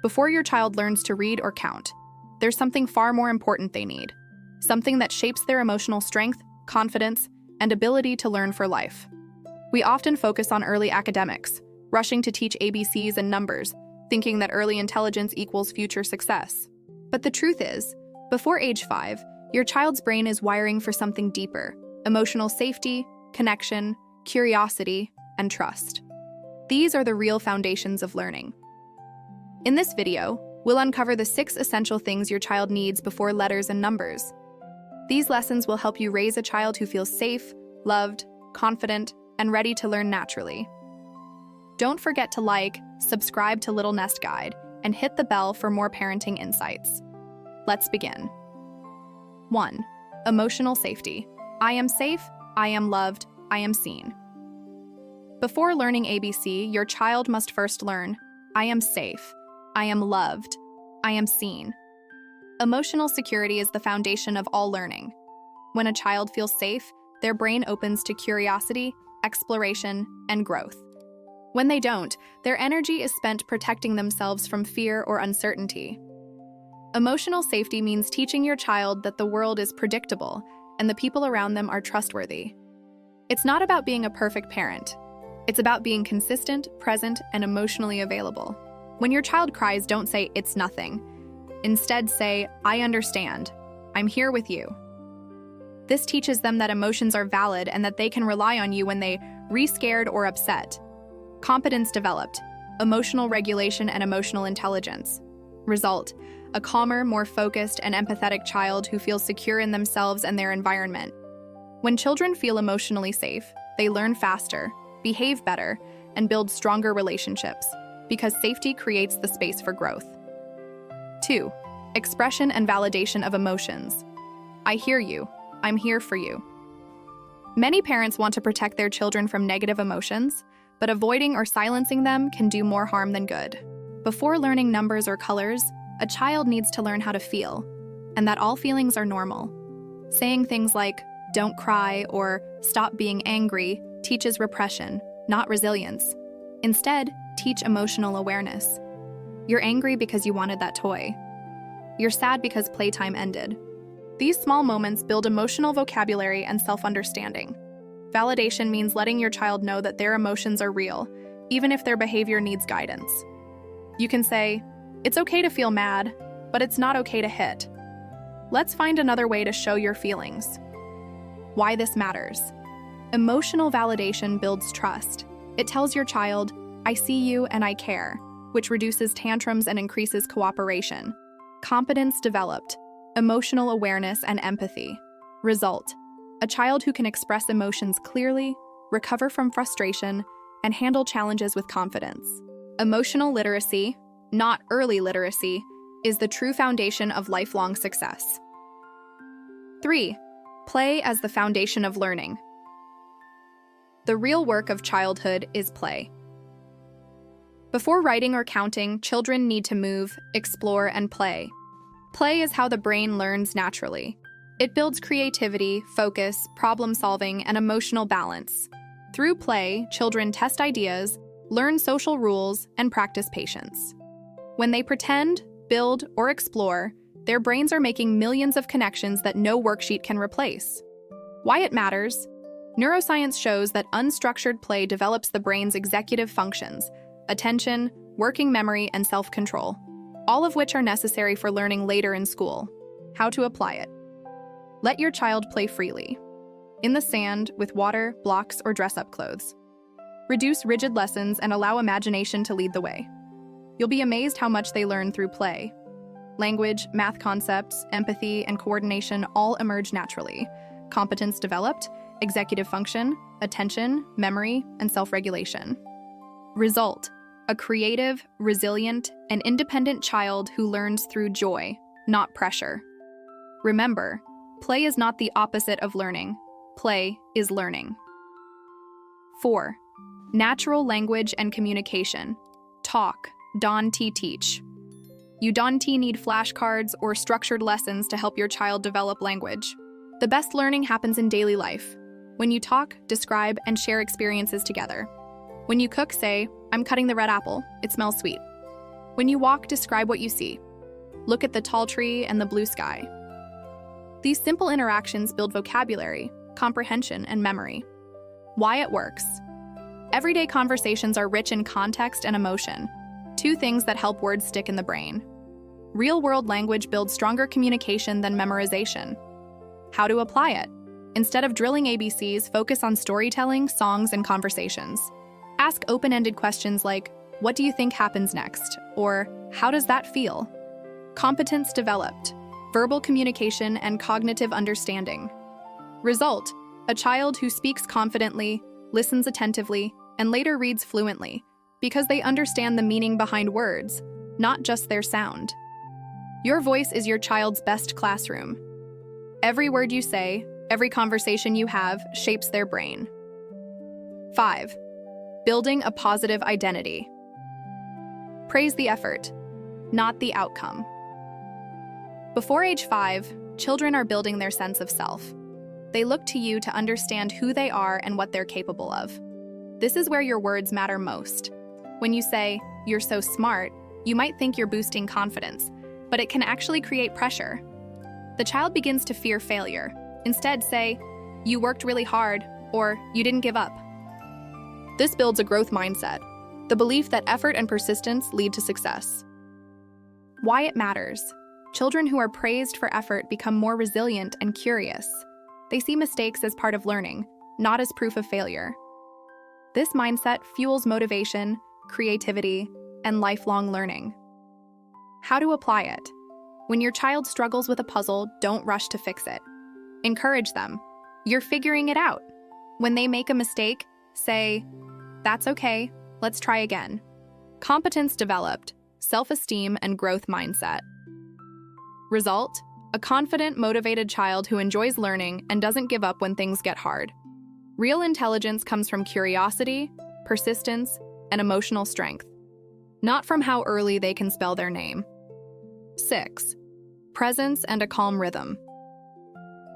Before your child learns to read or count, there's something far more important they need, something that shapes their emotional strength, confidence, and ability to learn for life. We often focus on early academics, rushing to teach ABCs and numbers, thinking that early intelligence equals future success. But the truth is, before age 5, your child's brain is wiring for something deeper: emotional safety, connection, curiosity, and trust. These are the real foundations of learning. In this video, we'll uncover the 6 essential things your child needs before letters and numbers. These lessons will help you raise a child who feels safe, loved, confident, and ready to learn naturally. Don't forget to like, subscribe to Little Nest Guide, and hit the bell for more parenting insights. Let's begin. 1. Emotional safety. I am safe, I am loved, I am seen. Before learning ABC, your child must first learn, I am safe, I am loved, I am seen. Emotional security is the foundation of all learning. When a child feels safe, their brain opens to curiosity, exploration, and growth. When they don't, their energy is spent protecting themselves from fear or uncertainty. Emotional safety means teaching your child that the world is predictable and the people around them are trustworthy. It's not about being a perfect parent. It's about being consistent, present, and emotionally available. When your child cries, don't say, "It's nothing." Instead, say, "I understand. I'm here with you." This teaches them that emotions are valid and that they can rely on you when they scared or upset. Competence developed: emotional regulation and emotional intelligence. Result: a calmer, more focused, and empathetic child who feels secure in themselves and their environment. When children feel emotionally safe, they learn faster, behave better, and build stronger relationships, because safety creates the space for growth. 2. Expression and validation of emotions. I hear you. I'm here for you. Many parents want to protect their children from negative emotions, but avoiding or silencing them can do more harm than good. Before learning numbers or colors, a child needs to learn how to feel, and that all feelings are normal. Saying things like, "Don't cry," or "Stop being angry," teaches repression, not resilience. Instead, teach emotional awareness. You're angry because you wanted that toy. You're sad because playtime ended. These small moments build emotional vocabulary and self-understanding. Validation means letting your child know that their emotions are real, even if their behavior needs guidance. You can say, "It's okay to feel mad, but it's not okay to hit. Let's find another way to show your feelings." Why this matters. Emotional validation builds trust. It tells your child, "I see you and I care," which reduces tantrums and increases cooperation. Competence developed: emotional awareness and empathy. Result: a child who can express emotions clearly, recover from frustration, and handle challenges with confidence. Emotional literacy, not early literacy, is the true foundation of lifelong success. 3. Play as the foundation of learning. The real work of childhood is play. Before writing or counting, children need to move, explore, and play. Play is how the brain learns naturally. It builds creativity, focus, problem-solving, and emotional balance. Through play, children test ideas, learn social rules, and practice patience. When they pretend, build, or explore, their brains are making millions of connections that no worksheet can replace. Why it matters? Neuroscience shows that unstructured play develops the brain's executive functions: attention, working memory, and self-control, all of which are necessary for learning later in school. How to apply it. Let your child play freely. In the sand, with water, blocks, or dress-up clothes. Reduce rigid lessons and allow imagination to lead the way. You'll be amazed how much they learn through play. Language, math concepts, empathy, and coordination all emerge naturally. Competence developed: executive function, attention, memory, and self-regulation. Result: a creative, resilient, and independent child who learns through joy, not pressure. Remember, play is not the opposite of learning. Play is learning. 4. Natural language and communication. Talk, don't teach. You don't need flashcards or structured lessons to help your child develop language. The best learning happens in daily life, when you talk, describe, and share experiences together. When you cook, say, "I'm cutting the red apple, it smells sweet." When you walk, describe what you see. Look at the tall tree and the blue sky. These simple interactions build vocabulary, comprehension, and memory. Why it works. Everyday conversations are rich in context and emotion, two things that help words stick in the brain. Real-world language builds stronger communication than memorization. How to apply it? Instead of drilling ABCs, focus on storytelling, songs, and conversations. Ask open-ended questions like, "What do you think happens next?" or "How does that feel?" Competence developed. Verbal communication and cognitive understanding. Result: a child who speaks confidently, listens attentively, and later reads fluently, because they understand the meaning behind words, not just their sound. Your voice is your child's best classroom. Every word you say, every conversation you have, shapes their brain. 5. Building a positive identity. Praise the effort, not the outcome. Before age 5, children are building their sense of self. They look to you to understand who they are and what they're capable of. This is where your words matter most. When you say, "You're so smart," you might think you're boosting confidence, but it can actually create pressure. The child begins to fear failure. Instead, say, "You worked really hard," or "You didn't give up." This builds a growth mindset, the belief that effort and persistence lead to success. Why it matters. Children who are praised for effort become more resilient and curious. They see mistakes as part of learning, not as proof of failure. This mindset fuels motivation, creativity, and lifelong learning. How to apply it. When your child struggles with a puzzle, don't rush to fix it. Encourage them. You're figuring it out. When they make a mistake, say, "That's okay, let's try again." Competence developed, self-esteem, and growth mindset. Result: a confident, motivated child who enjoys learning and doesn't give up when things get hard. Real intelligence comes from curiosity, persistence, and emotional strength, not from how early they can spell their name. 6. Presence and a calm rhythm.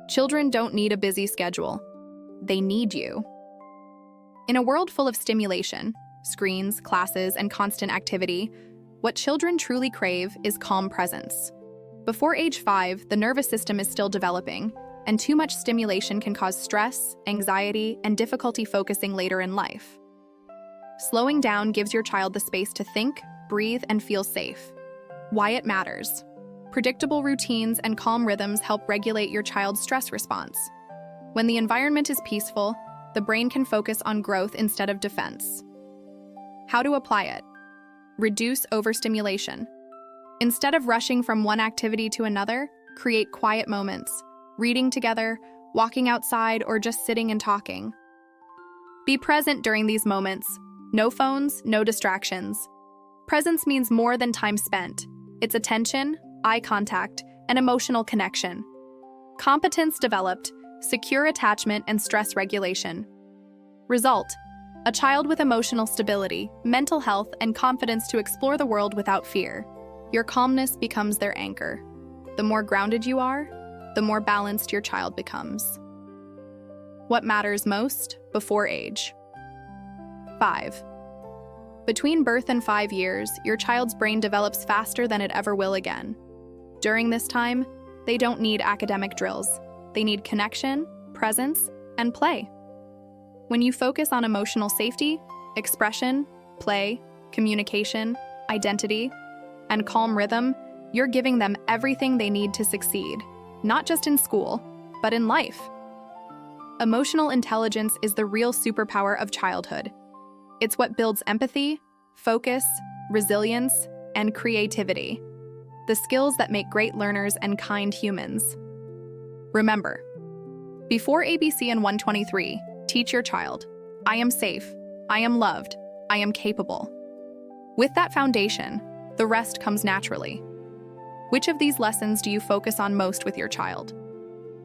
Children don't need a busy schedule. They need you. In a world full of stimulation, screens, classes, and constant activity, what children truly crave is calm presence. Before age 5, the nervous system is still developing, and too much stimulation can cause stress, anxiety, and difficulty focusing later in life. Slowing down gives your child the space to think, breathe, and feel safe. Why it matters. Predictable routines and calm rhythms help regulate your child's stress response. When the environment is peaceful, the brain can focus on growth instead of defense. How to apply it. Reduce overstimulation. Instead of rushing from one activity to another, create quiet moments, reading together, walking outside, or just sitting and talking. Be present during these moments. No phones, no distractions. Presence means more than time spent. It's attention, eye contact, and emotional connection. Competence developed, secure attachment, and stress regulation. Result: a child with emotional stability, mental health, and confidence to explore the world without fear. Your calmness becomes their anchor. The more grounded you are, the more balanced your child becomes. What matters most before age. 5. Between birth and 5 years, your child's brain develops faster than it ever will again. During this time, they don't need academic drills. They need connection, presence, and play. When you focus on emotional safety, expression, play, communication, identity, and calm rhythm, you're giving them everything they need to succeed, not just in school, but in life. Emotional intelligence is the real superpower of childhood. It's what builds empathy, focus, resilience, and creativity, the skills that make great learners and kind humans. Remember, before ABC and 123, teach your child, "I am safe, I am loved, I am capable." With that foundation, the rest comes naturally. Which of these lessons do you focus on most with your child?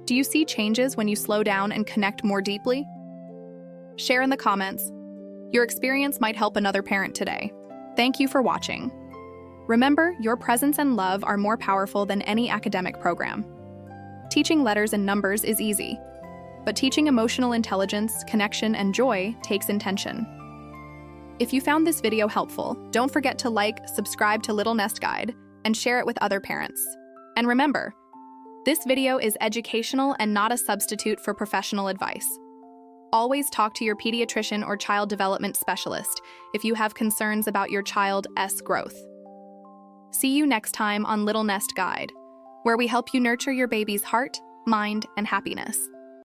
Do you see changes when you slow down and connect more deeply? Share in the comments. Your experience might help another parent today. Thank you for watching. Remember, your presence and love are more powerful than any academic program. Teaching letters and numbers is easy, but teaching emotional intelligence, connection, and joy takes intention. If you found this video helpful, don't forget to like, subscribe to Little Nest Guide, and share it with other parents. And remember, this video is educational and not a substitute for professional advice. Always talk to your pediatrician or child development specialist if you have concerns about your child's growth. See you next time on Little Nest Guide, where we help you nurture your baby's heart, mind, and happiness.